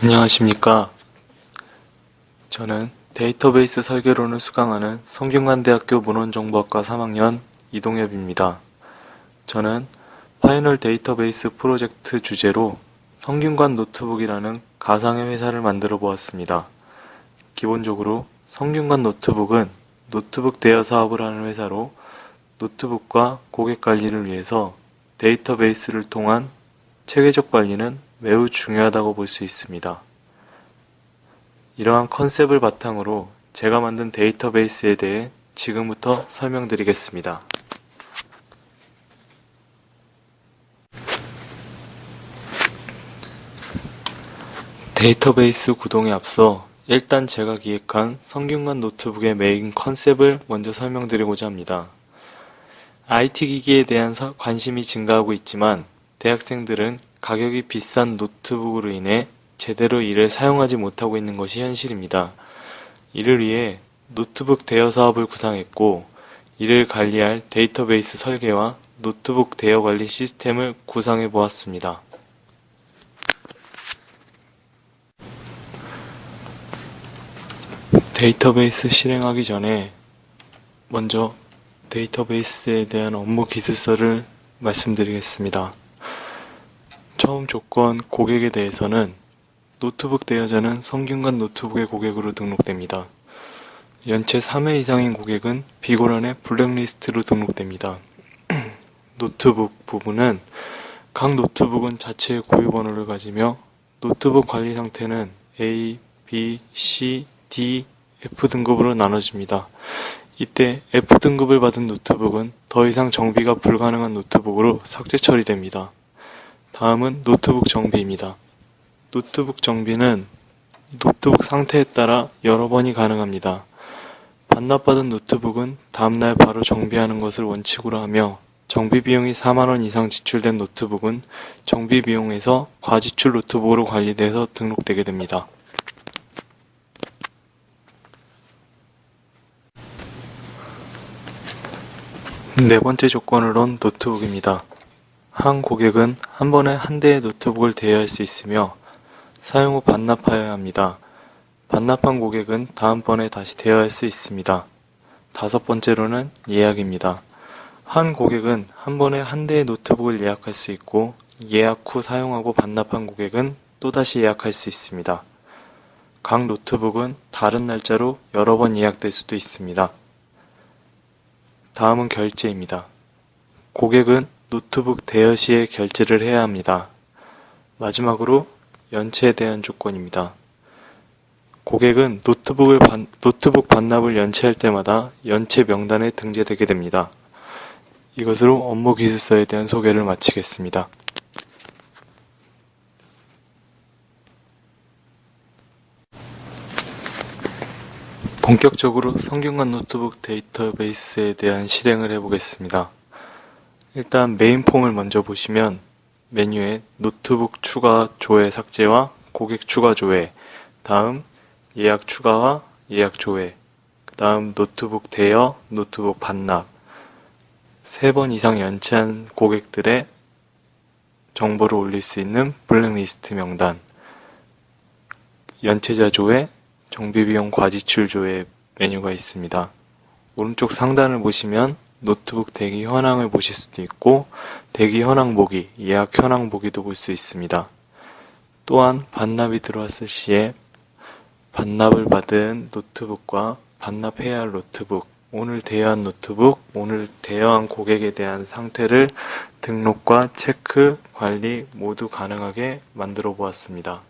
안녕하십니까. 저는 데이터베이스 설계론을 수강하는 성균관대학교 문헌정보학과 3학년 이동엽입니다. 저는 파이널 데이터베이스 프로젝트 주제로 성균관 노트북이라는 가상의 회사를 만들어 보았습니다. 기본적으로 성균관 노트북은 노트북 대여 사업을 하는 회사로 노트북과 고객 관리를 위해서 데이터베이스를 통한 체계적 관리는 매우 중요하다고 볼 수 있습니다. 이러한 컨셉을 바탕으로 제가 만든 데이터베이스에 대해 지금부터 설명드리겠습니다. 데이터베이스 구동에 앞서 일단 제가 기획한 성균관 노트북의 메인 컨셉을 먼저 설명드리고자 합니다. IT 기기에 대한 관심이 증가하고 있지만 대학생들은 가격이 비싼 노트북으로 인해 제대로 이를 사용하지 못하고 있는 것이 현실입니다. 이를 위해 노트북 대여 사업을 구상했고, 이를 관리할 데이터베이스 설계와 노트북 대여 관리 시스템을 구상해 보았습니다. 데이터베이스 실행하기 전에 먼저 데이터베이스에 대한 업무 기술서를 말씀드리겠습니다. 처음 조건 고객에 대해서는 노트북 대여자는 성균관 노트북의 고객으로 등록됩니다. 연체 3회 이상인 고객은 비고란의 블랙리스트로 등록됩니다. 노트북 부분은 각 노트북은 자체의 고유 번호를 가지며 노트북 관리 상태는 A, B, C, D, F 등급으로 나눠집니다. 이때 F 등급을 받은 노트북은 더 이상 정비가 불가능한 노트북으로 삭제 처리됩니다. 다음은 노트북 정비입니다. 노트북 정비는 노트북 상태에 따라 여러 번이 가능합니다. 반납받은 노트북은 다음날 바로 정비하는 것을 원칙으로 하며, 정비 비용이 4만원 이상 지출된 노트북은 정비 비용에서 과지출 노트북으로 관리돼서 등록되게 됩니다. 네 번째 조건으론 노트북입니다. 한 고객은 한 번에 한 대의 노트북을 대여할 수 있으며 사용 후 반납하여야 합니다. 반납한 고객은 다음번에 다시 대여할 수 있습니다. 다섯 번째로는 예약입니다. 한 고객은 한 번에 한 대의 노트북을 예약할 수 있고, 예약 후 사용하고 반납한 고객은 또다시 예약할 수 있습니다. 각 노트북은 다른 날짜로 여러 번 예약될 수도 있습니다. 다음은 결제입니다. 고객은 노트북 대여 시에 결제를 해야 합니다. 마지막으로 연체에 대한 조건입니다. 고객은 노트북 반납을 연체할 때마다 연체 명단에 등재되게 됩니다. 이것으로 업무 기술서에 대한 소개를 마치겠습니다. 본격적으로 성균관 노트북 데이터베이스에 대한 실행을 해보겠습니다. 일단 메인 폼을 먼저 보시면 메뉴에 노트북 추가 조회 삭제와 고객 추가 조회, 다음 예약 추가와 예약 조회, 그 다음 노트북 대여, 노트북 반납, 3번 이상 연체한 고객들의 정보를 올릴 수 있는 블랙리스트 명단, 연체자 조회, 정비비용 과지출 조회 메뉴가 있습니다. 오른쪽 상단을 보시면 노트북 대기 현황을 보실 수도 있고, 대기 현황 보기, 예약 현황 보기도 볼 수 있습니다. 또한 반납이 들어왔을 시에 반납을 받은 노트북과 반납해야 할 노트북, 오늘 대여한 노트북, 오늘 대여한 고객에 대한 상태를 등록과 체크, 관리 모두 가능하게 만들어 보았습니다.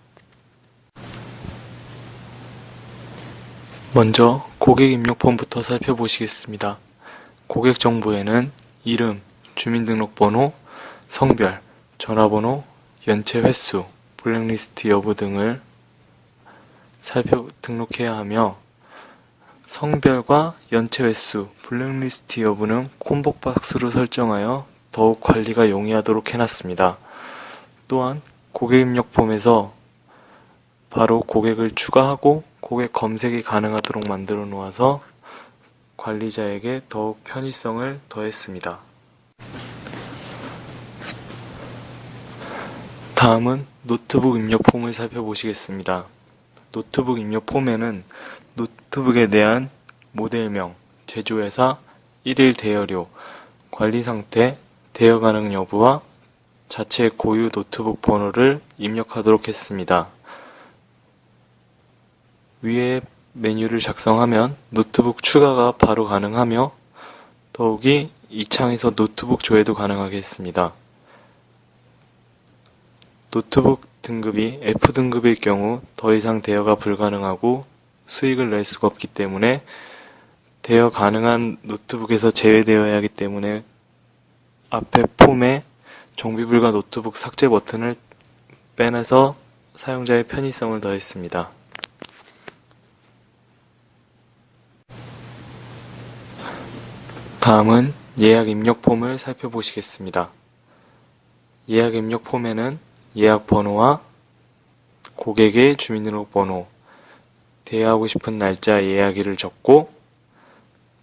먼저 고객 입력 폼부터 살펴보시겠습니다. 고객 정보에는 이름, 주민등록번호, 성별, 전화번호, 연체 횟수, 블랙리스트 여부 등을 등록해야 하며, 성별과 연체 횟수, 블랙리스트 여부는 콤보박스로 설정하여 더욱 관리가 용이하도록 해놨습니다. 또한 고객 입력 폼에서 바로 고객을 추가하고 고객 검색이 가능하도록 만들어 놓아서 관리자에게 더욱 편의성을 더했습니다. 다음은 노트북 입력 폼을 살펴보시겠습니다. 노트북 입력 폼에는 노트북에 대한 모델명, 제조회사, 일일 대여료, 관리 상태, 대여 가능 여부와 자체 고유 노트북 번호를 입력하도록 했습니다. 위에 메뉴를 작성하면 노트북 추가가 바로 가능하며 더욱이 이 창에서 노트북 조회도 가능하게 했습니다. 노트북 등급이 F등급일 경우 더 이상 대여가 불가능하고 수익을 낼 수가 없기 때문에 대여 가능한 노트북에서 제외되어야 하기 때문에 앞에 폼에 정비 불가 노트북 삭제 버튼을 빼내서 사용자의 편의성을 더했습니다. 다음은 예약 입력 폼을 살펴보시겠습니다. 예약 입력 폼에는 예약 번호와 고객의 주민등록번호, 대여하고 싶은 날짜 예약일을 적고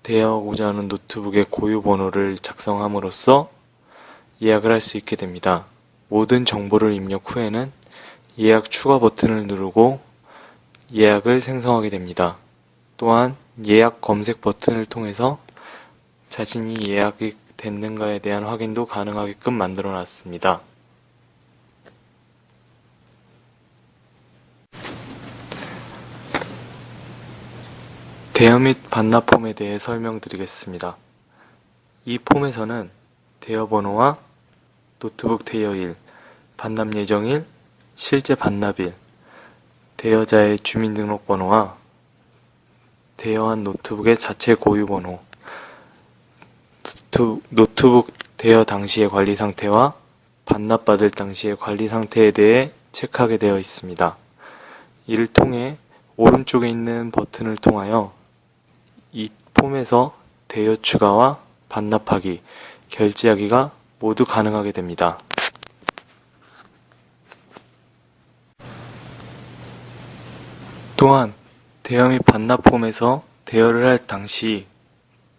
대여하고자 하는 노트북의 고유 번호를 작성함으로써 예약을 할 수 있게 됩니다. 모든 정보를 입력 후에는 예약 추가 버튼을 누르고 예약을 생성하게 됩니다. 또한 예약 검색 버튼을 통해서 자신이 예약이 됐는가에 대한 확인도 가능하게끔 만들어 놨습니다. 대여 및 반납 폼에 대해 설명드리겠습니다. 이 폼에서는 대여 번호와 노트북 대여일, 반납 예정일, 실제 반납일, 대여자의 주민등록번호와 대여한 노트북의 자체 고유 번호, 노트북 대여 당시의 관리 상태와 반납받을 당시의 관리 상태에 대해 체크하게 되어 있습니다. 이를 통해 오른쪽에 있는 버튼을 통하여 이 폼에서 대여 추가와 반납하기, 결제하기가 모두 가능하게 됩니다. 또한 대여 및 반납 폼에서 대여를 할 당시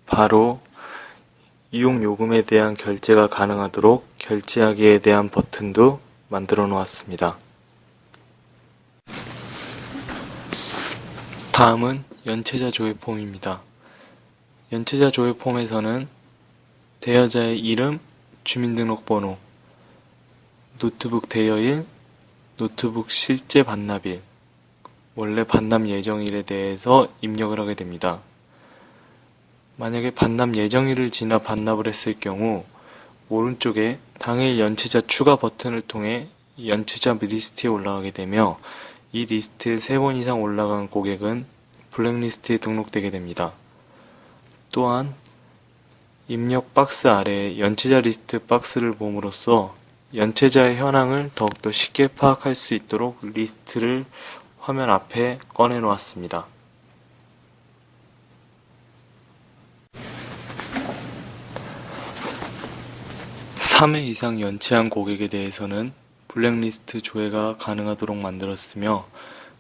바로 이용 요금에 대한 결제가 가능하도록 결제하기에 대한 버튼도 만들어 놓았습니다. 다음은 연체자 조회 폼입니다. 연체자 조회 폼에서는 대여자의 이름, 주민등록번호, 노트북 대여일, 노트북 실제 반납일, 원래 반납 예정일에 대해서 입력을 하게 됩니다. 만약에 반납 예정일을 지나 반납을 했을 경우 오른쪽에 당일 연체자 추가 버튼을 통해 연체자 리스트에 올라가게 되며 이 리스트에 3번 이상 올라간 고객은 블랙리스트에 등록되게 됩니다. 또한 입력 박스 아래에 연체자 리스트 박스를 봄으로써 연체자의 현황을 더욱더 쉽게 파악할 수 있도록 리스트를 화면 앞에 꺼내 놓았습니다. 3회 이상 연체한 고객에 대해서는 블랙리스트 조회가 가능하도록 만들었으며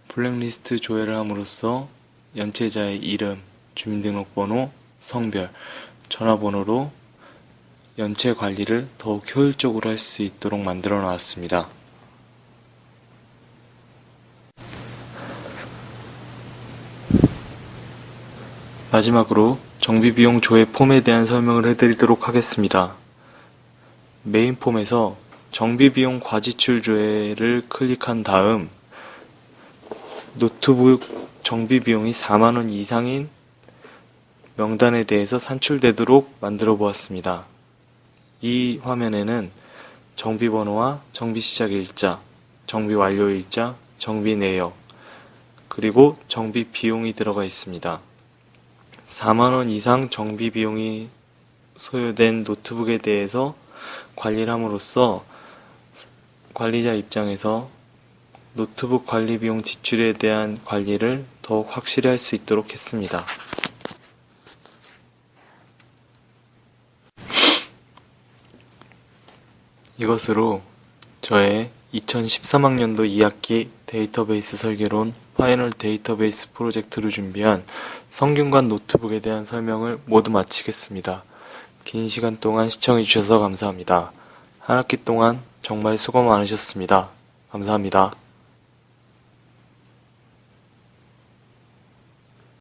블랙리스트 조회를 함으로써 연체자의 이름, 주민등록번호, 성별, 전화번호로 연체 관리를 더욱 효율적으로 할 수 있도록 만들어 놨습니다. 마지막으로 정비비용 조회 폼에 대한 설명을 해드리도록 하겠습니다. 메인 폼에서 정비비용 과지출 조회를 클릭한 다음 노트북 정비비용이 4만원 이상인 명단에 대해서 산출되도록 만들어 보았습니다. 이 화면에는 정비번호와 정비시작 일자, 정비완료 일자, 정비 내역, 그리고 정비 비용이 들어가 있습니다. 4만원 이상 정비 비용이 소요된 노트북에 대해서 관리를 함으로써 관리자 입장에서 노트북 관리 비용 지출에 대한 관리를 더욱 확실히 할 수 있도록 했습니다. 이것으로 저의 2013학년도 2학기 데이터베이스 설계론 파이널 데이터베이스 프로젝트로 준비한 성균관 노트북에 대한 설명을 모두 마치겠습니다. 긴 시간 동안 시청해주셔서 감사합니다. 한 학기 동안 정말 수고 많으셨습니다. 감사합니다.